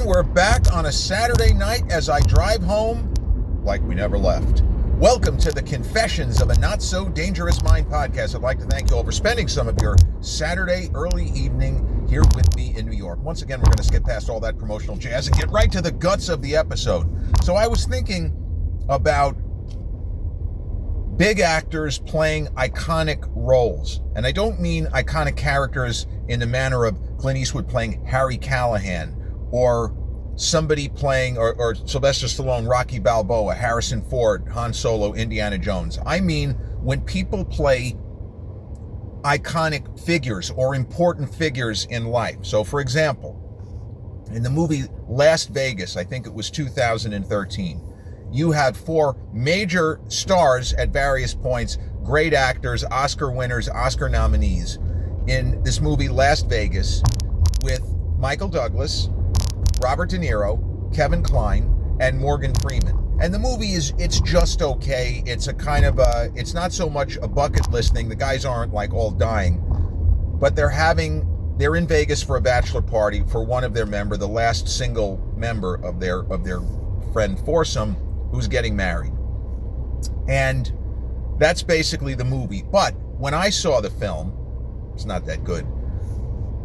And we're back on a Saturday night as I drive home like we never left. Welcome to the Confessions of a Not So Dangerous Mind podcast. I'd like to thank you all for spending some of your Saturday early evening here with me in New York. Once again, we're going to skip past all that promotional jazz and get right to the guts of the episode. So I was thinking about big actors playing iconic roles. And I don't mean iconic characters in the manner of Clint Eastwood playing Harry Callahan, or somebody playing, or Sylvester Stallone, Rocky Balboa, Harrison Ford, Han Solo, Indiana Jones. I mean when people play iconic figures or important figures in life. So for example, in the movie Las Vegas, I think it was 2013, you had four major stars at various points, great actors, Oscar winners, Oscar nominees, in this movie Las Vegas, with Michael Douglas, Robert De Niro, Kevin Kline, and Morgan Freeman. And the movie it's just okay. It's a kind of it's not so much a bucket list thing. The guys aren't like all dying, but they're in Vegas for a bachelor party for one of their member, the last single member of their friend foursome, who's getting married. And that's basically the movie. But when I saw the film, it's not that good.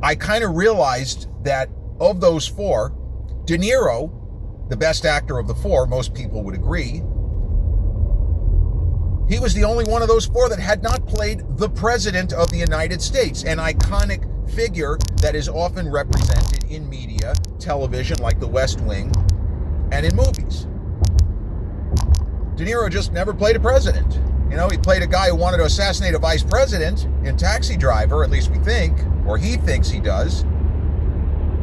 I kind of realized that of those four, De Niro, the best actor of the four, most people would agree, he was the only one of those four that had not played the President of the United States, an iconic figure that is often represented in media, television like The West Wing, and in movies. De Niro just never played a president. You know, he played a guy who wanted to assassinate a vice president in Taxi Driver, at least we think, or he thinks he does.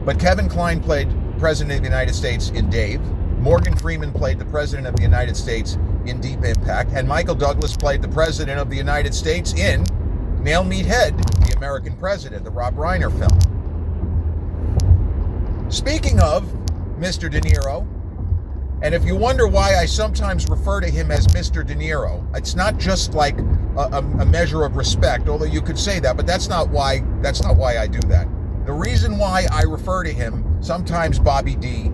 But Kevin Kline played President of the United States in Dave. Morgan Freeman played the President of the United States in Deep Impact. And Michael Douglas played the President of the United States in Nail Meat Head, the American President, the Rob Reiner film. Speaking of Mr. De Niro, and if you wonder why I sometimes refer to him as Mr. De Niro, it's not just like a measure of respect, although you could say that, but that's not why I do that. The reason why I refer to him, sometimes Bobby D,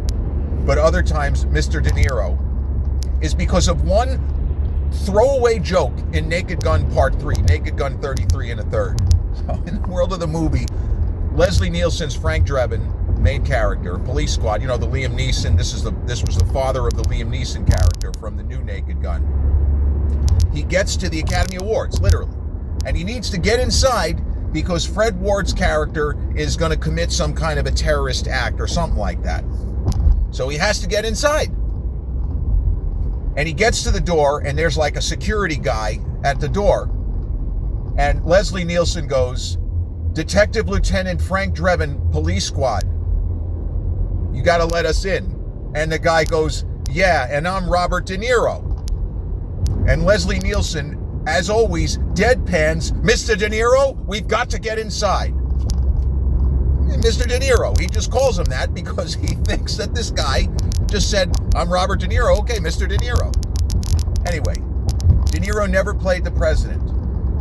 but other times Mr. De Niro, is because of one throwaway joke in Naked Gun Part 3, Naked Gun 33 and a third. So in the world of the movie, Leslie Nielsen's Frank Drebin, main character, Police Squad, you know, the Liam Neeson, this was the father of the Liam Neeson character from the new Naked Gun. He gets to the Academy Awards, literally, and he needs to get inside because Fred Ward's character is going to commit some kind of a terrorist act or something like that. So he has to get inside. And he gets to the door, and there's like a security guy at the door. And Leslie Nielsen goes, "Detective Lieutenant Frank Drebin, Police Squad. You got to let us in." And the guy goes, "Yeah, and I'm Robert De Niro." And Leslie Nielsen, as always, deadpans, "Mr. De Niro, we've got to get inside." And Mr. De Niro, he just calls him that because he thinks that this guy just said, "I'm Robert De Niro, okay, Mr. De Niro." Anyway, De Niro never played the president,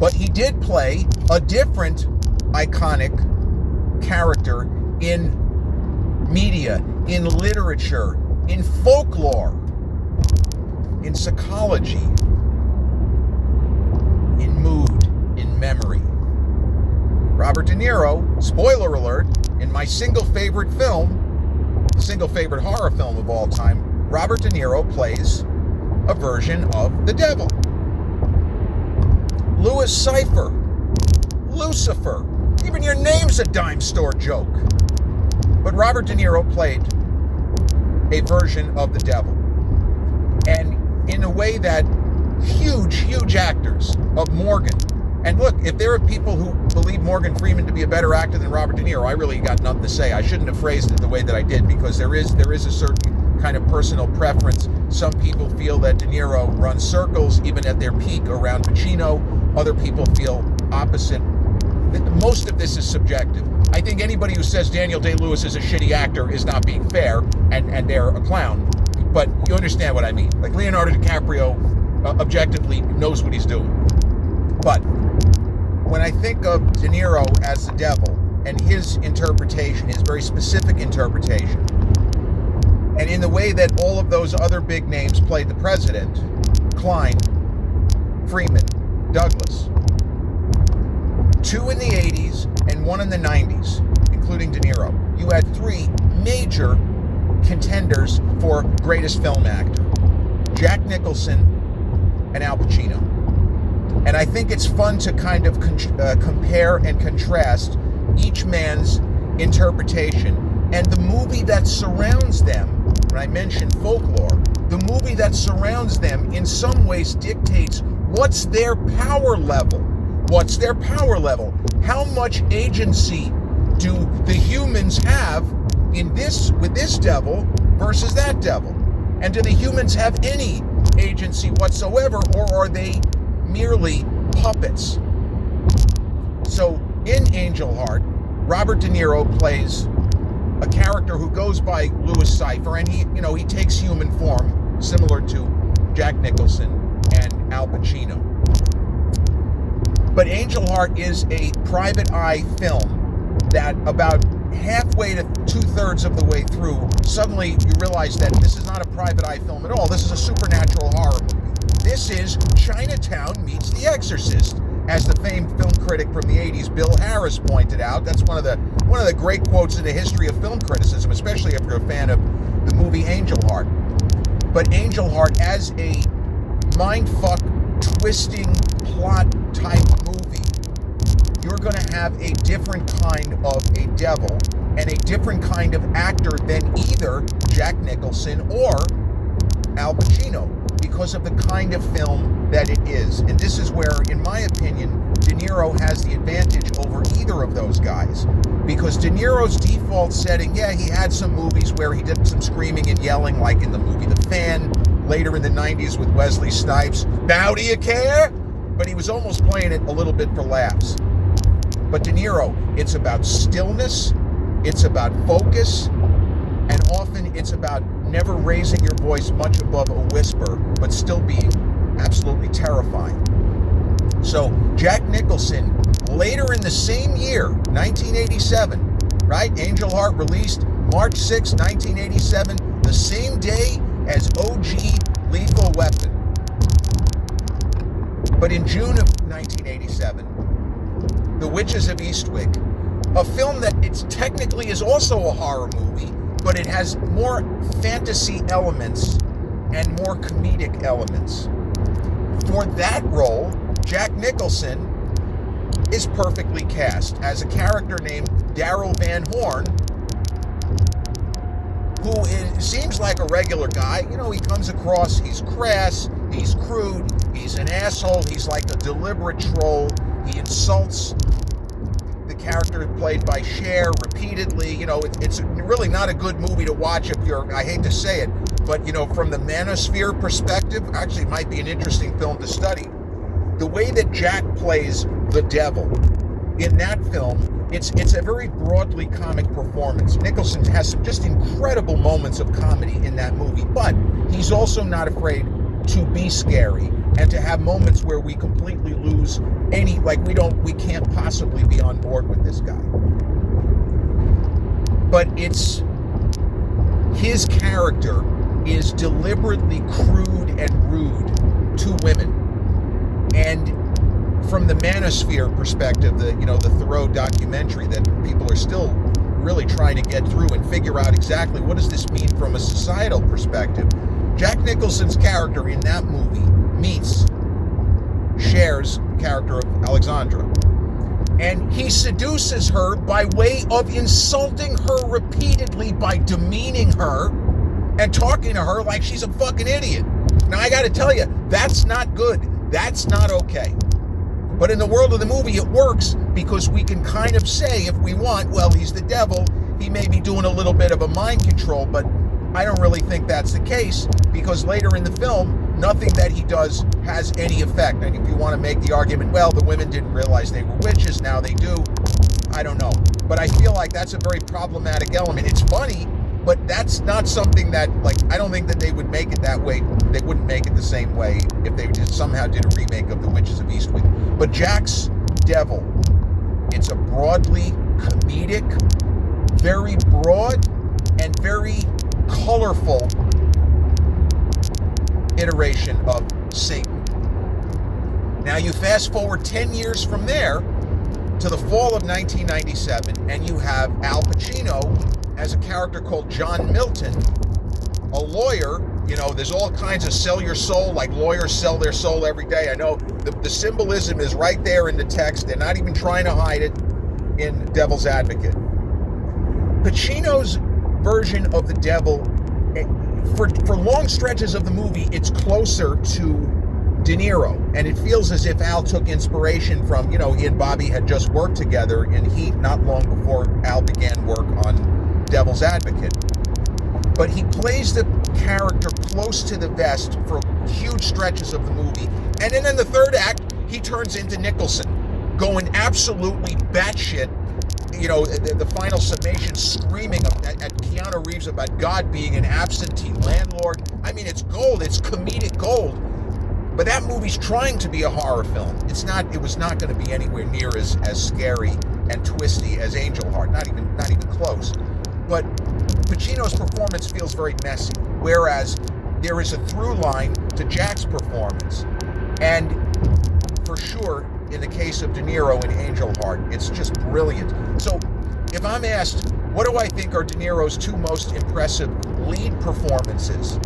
but he did play a different iconic character in media, in literature, in folklore, in psychology, in mood, in memory. Robert De Niro, spoiler alert, in my single favorite film, single favorite horror film of all time, Robert De Niro plays a version of the devil. Louis Cypher, Lucifer, even your name's a dime store joke. But Robert De Niro played a version of the devil. And in a way that huge actors of Morgan, and look, if there are people who believe Morgan Freeman to be a better actor than Robert De Niro, I really got nothing to say. I shouldn't have phrased it the way that I did, because there is a certain kind of personal preference. Some people feel that De Niro runs circles even at their peak around Pacino. Other people feel opposite. Most of this is subjective. I think anybody who says Daniel Day-Lewis is a shitty actor is not being fair, and they're a clown. But you understand what I mean. Like Leonardo DiCaprio objectively knows what he's doing. But when I think of De Niro as the devil and his interpretation, his very specific interpretation, And in the way that all of those other big names played the president, Klein, Freeman, Douglas, 2 in the 80s and 1 in the 90s, including De Niro. You had 3 major contenders for greatest film actor: Jack Nicholson and Al Pacino. And I think it's fun to kind of compare and contrast each man's interpretation and the movie that surrounds them. When I mentioned folklore, the movie that surrounds them in some ways dictates what's their power level. What's their power level? How much agency do the humans have in this, with this devil versus that devil? And do the humans have any agency whatsoever, or are they merely puppets? So in Angel Heart, Robert De Niro plays a character who goes by Louis Cypher, and he takes human form, similar to Jack Nicholson and Al Pacino. But Angel Heart is a private eye film that about halfway to 2/3 of the way through, suddenly you realize that this is not a private eye film at all. This is a supernatural horror movie. This is Chinatown meets The Exorcist, as the famed film critic from the 80s, Bill Harris, pointed out. That's one of the great quotes in the history of film criticism, especially if you're a fan of the movie Angel Heart. But Angel Heart, as a mindfuck, twisting plot type movie, you're going to have a different kind of a devil and a different kind of actor than either Jack Nicholson or Al Pacino, because of the kind of film that it is. And this is where, in my opinion, De Niro has the advantage over either of those guys. Because De Niro's default setting, yeah, he had some movies where he did some screaming and yelling, like in the movie The Fan, later in the 90s with Wesley Snipes, "Now do you care?" But he was almost playing it a little bit for laughs. But De Niro, it's about stillness, it's about focus, and often it's about never raising your voice much above a whisper, but still being absolutely terrifying. So Jack Nicholson, later in the same year, 1987, right? Angel Heart released March 6, 1987, the same day as OG Lethal Weapon. But in June of 1987, The Witches of Eastwick, a film that it's technically is also a horror movie, but it has more fantasy elements and more comedic elements. For that role, Jack Nicholson is perfectly cast as a character named Daryl Van Horn, who seems like a regular guy. He comes across, he's crass, he's crude, he's an asshole, he's like a deliberate troll. He insults the character played by Cher repeatedly. It's really not a good movie to watch if you're, I hate to say it, but from the manosphere perspective, actually it might be an interesting film to study. The way that Jack plays the devil in that film, it's a very broadly comic performance. Nicholson has some just incredible moments of comedy in that movie, but he's also not afraid to be scary and to have moments where we completely lose we can't possibly be on board with this guy. But it's his character is deliberately crude and rude to women. And from the manosphere perspective, the Thoreau documentary that people are still really trying to get through and figure out exactly what does this mean from a societal perspective, Jack Nicholson's character in that movie meets Cher's character of Alexandra. And he seduces her by way of insulting her repeatedly, by demeaning her and talking to her like she's a fucking idiot. Now, I got to tell you, that's not good. That's not okay. But in the world of the movie, it works because we can kind of say, if we want, well, he's the devil. He may be doing a little bit of a mind control, but I don't really think that's the case, because later in the film, nothing that he does has any effect. And if you want to make the argument, well, the women didn't realize they were witches, now they do, I don't know. But I feel like that's a very problematic element. It's funny, but that's not something that, I don't think that they would make it that way. They wouldn't make it the same way if they somehow did a remake of The Witches of Eastwick. But Jack's devil, it's a broadly comedic, very broad, and very colorful iteration of Satan. Now you fast forward 10 years from there to the fall of 1997, and you have Al Pacino as a character called John Milton, a lawyer. You know, there's all kinds of sell your soul, like lawyers sell their soul every day. I know the symbolism is right there in the text. They're not even trying to hide it in Devil's Advocate. Pacino's version of the devil, for long stretches of the movie, it's closer to De Niro, and it feels as if Al took inspiration from, he and Bobby had just worked together in Heat not long before Al began work on Devil's Advocate. But he plays the character close to the vest for huge stretches of the movie. And then in the third act, he turns into Nicholson, going absolutely batshit. The final summation, screaming at Keanu Reeves about God being an absentee landlord. I mean, it's gold. It's comedic gold. But that movie's trying to be a horror film. It was not going to be anywhere near as scary and twisty as Angel Heart. Not even close. But Pacino's performance feels very messy, whereas there is a through line to Jack's performance. And for sure, in the case of De Niro in Angel Heart, it's just brilliant. So if I'm asked, what do I think are De Niro's two most impressive lead performances,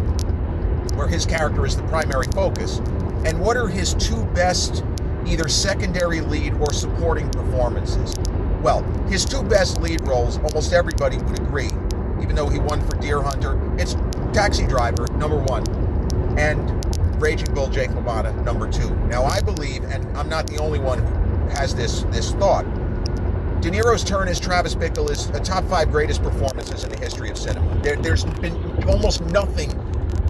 where his character is the primary focus, and what are his two best either secondary lead or supporting performances? Well, his two best lead roles, almost everybody would agree, even though he won for Deer Hunter, it's Taxi Driver, number one, and Raging Bull, Jake LaMotta, number two. Now, I believe, and I'm not the only one who has this thought, De Niro's turn as Travis Bickle is a top 5 greatest performances in the history of cinema. There's been almost nothing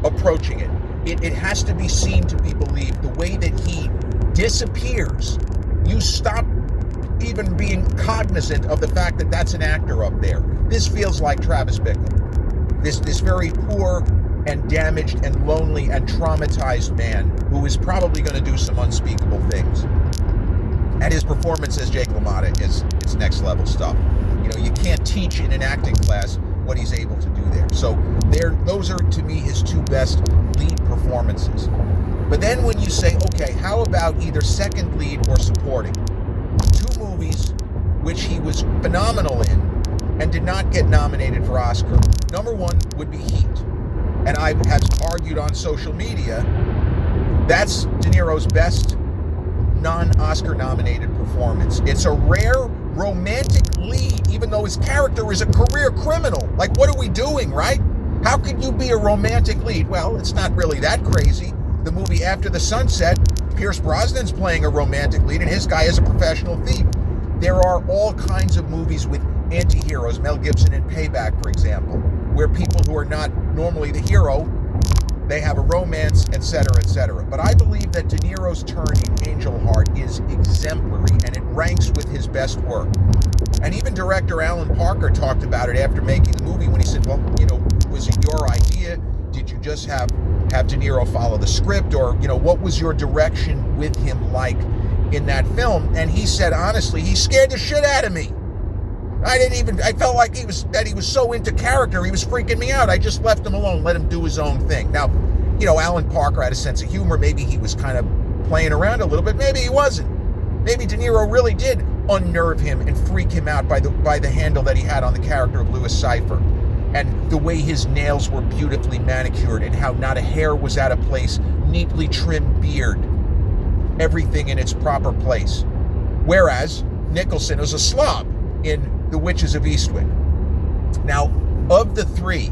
approaching it. It has to be seen to be believed. The way that he disappears, you stop even being cognizant of the fact that that's an actor up there. This feels like Travis Bickle. This very poor and damaged and lonely and traumatized man who is probably going to do some unspeakable things. And his performance as Jake LaMotta is next level stuff. You can't teach in an acting class what he's able to do there. So those are, to me, his two best lead performances. But then when you say, okay, how about either second lead or supporting? Two movies which he was phenomenal in and did not get nominated for Oscar. Number one would be Heat. And I have argued on social media, that's De Niro's best non-Oscar nominated performance. It's a rare romantic lead, even though his character is a career criminal. Like, what are we doing, right? How could you be a romantic lead? Well, it's not really that crazy. The movie After the Sunset, Pierce Brosnan's playing a romantic lead, and his guy is a professional thief. There are all kinds of movies with anti-heroes, Mel Gibson in Payback, for example, where people who are not normally the hero, they have a romance, etc., etc. But I believe that De Niro's turn in Angel Heart is exemplary, and it ranks with his best work. And even director Alan Parker talked about it after making the movie when he said, well, was it your idea? Did you just have De Niro follow the script? Or, what was your direction with him like in that film? And he said, honestly, he scared the shit out of me. I felt like he was so into character, he was freaking me out. I just left him alone, let him do his own thing. Now, Alan Parker had a sense of humor. Maybe he was kind of playing around a little bit. Maybe he wasn't. Maybe De Niro really did unnerve him and freak him out by the handle that he had on the character of Louis Cypher. And the way his nails were beautifully manicured and how not a hair was out of place, neatly trimmed beard, everything in its proper place. Whereas Nicholson was a slob in The Witches of Eastwick. Now, of the three,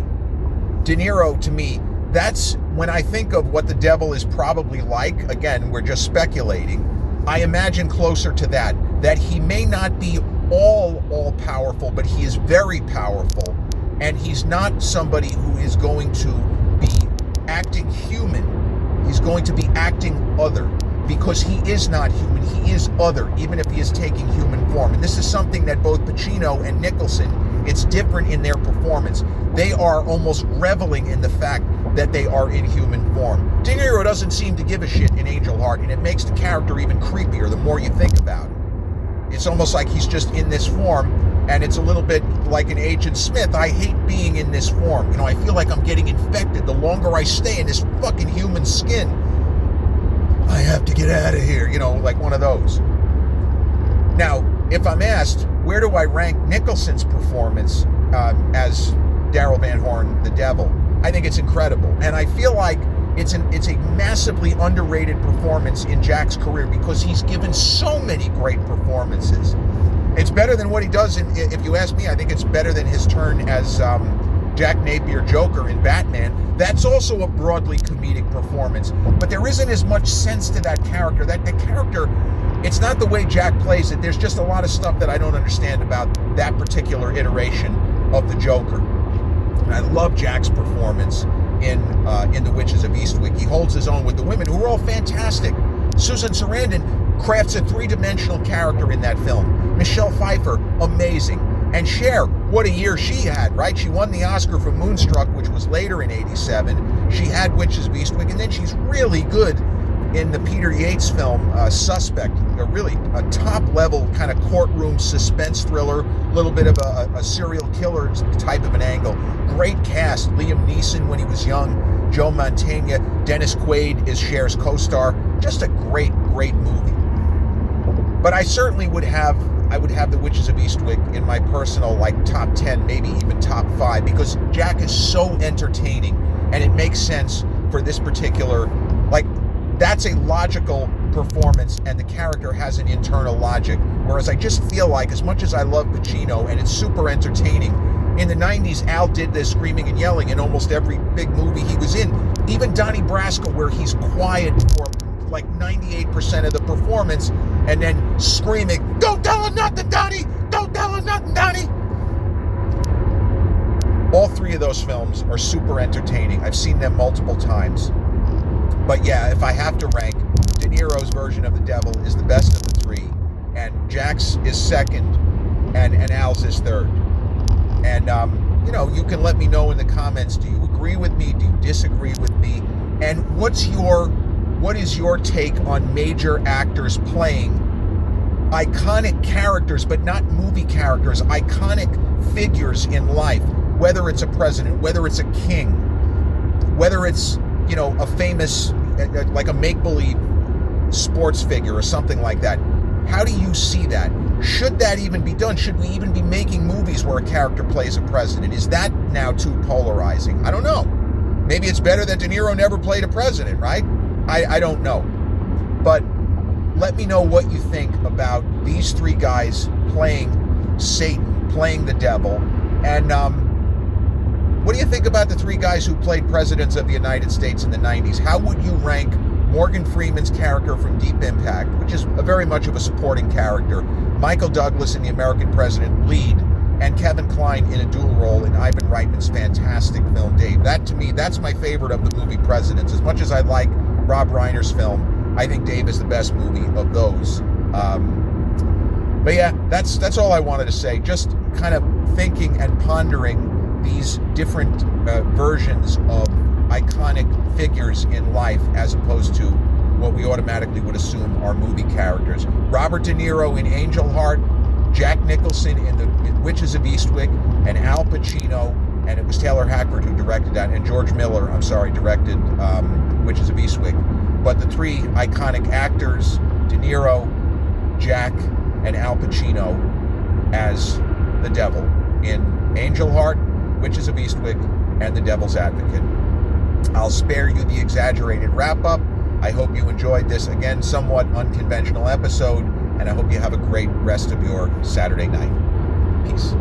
De Niro, to me, that's when I think of what the devil is probably like. Again, we're just speculating. I imagine closer to that he may not be all powerful, but he is very powerful, and he's not somebody who is going to be acting human. He's going to be acting other, because he is not human, he is other, even if he is taking human form. And this is something that both Pacino and Nicholson, it's different in their performance. They are almost reveling in the fact that they are in human form. De Niro doesn't seem to give a shit in Angel Heart, and it makes the character even creepier the more you think about it. It's almost like he's just in this form, and it's a little bit like an Agent Smith. I hate being in this form. I feel like I'm getting infected. The longer I stay in this fucking human skin, I have to get out of here, like one of those. Now, if I'm asked, where do I rank Nicholson's performance as Daryl Van Horn, the Devil? I think it's incredible, and I feel like it's a massively underrated performance in Jack's career because he's given so many great performances. It's better than what he does if you ask me, I think it's better than his turn as Jack Napier Joker in Batman. That's also a broadly comedic performance, but there isn't as much sense to that character. The character, it's not the way Jack plays it. There's just a lot of stuff that I don't understand about that particular iteration of the Joker. And I love Jack's performance in The Witches of Eastwick. He holds his own with the women, who are all fantastic. Susan Sarandon crafts a three-dimensional character in that film. Michelle Pfeiffer, amazing. And Cher, what a year she had, right? She won the Oscar for Moonstruck, which was later in '87. She had Witches of Eastwick, and then she's really good in the Peter Yates film, Suspect. Really a top-level kind of courtroom suspense thriller, a little bit of a serial killer type of an angle. Great cast. Liam Neeson when he was young, Joe Mantegna, Dennis Quaid is Cher's co-star. Just a great, great movie. But I certainly would have The Witches of Eastwick in my personal top 10, maybe even top 5, because Jack is so entertaining, and it makes sense for this particular, that's a logical performance, and the character has an internal logic. Whereas I just feel like, as much as I love Pacino and it's super entertaining, in the 90s, Al did this screaming and yelling in almost every big movie he was in. Even Donnie Brasco, where he's quiet for 98% of the performance, and then screaming, "Don't tell him nothing, Donnie! Don't tell him nothing, Donnie!" All three of those films are super entertaining. I've seen them multiple times. But yeah, if I have to rank, De Niro's version of the Devil is the best of the three, and Jack's is second, and Al's is third. And you can let me know in the comments, do you agree with me? Do you disagree with me? And what is your take on major actors playing iconic characters, but not movie characters, iconic figures in life, whether it's a president, whether it's a king, whether it's, a famous, like a make-believe sports figure or something like that. How do you see that? Should that even be done? Should we even be making movies where a character plays a president? Is that now too polarizing? I don't know. Maybe it's better that De Niro never played a president, right? I don't know. But let me know what you think about these three guys playing Satan, playing the devil. And what do you think about the three guys who played presidents of the United States in the 90s? How would you rank Morgan Freeman's character from Deep Impact, which is very much of a supporting character, Michael Douglas in The American President, lead, and Kevin Kline in a dual role in Ivan Reitman's fantastic film, Dave? That, to me, that's my favorite of the movie Presidents. As much as I like Rob Reiner's film, I think Dave is the best movie of those. But yeah, that's all I wanted to say. Just kind of thinking and pondering these different versions of iconic figures in life as opposed to what we automatically would assume are movie characters. Robert De Niro in Angel Heart, Jack Nicholson in The Witches of Eastwick, and Al Pacino, and it was Taylor Hackford who directed that, and George Miller, directed Witches of Eastwick. But the three iconic actors, De Niro, Jack, and Al Pacino as the devil in Angel Heart, Witches of Eastwick, and The Devil's Advocate. I'll spare you the exaggerated wrap-up. I hope you enjoyed this, again, somewhat unconventional episode, and I hope you have a great rest of your Saturday night. Peace.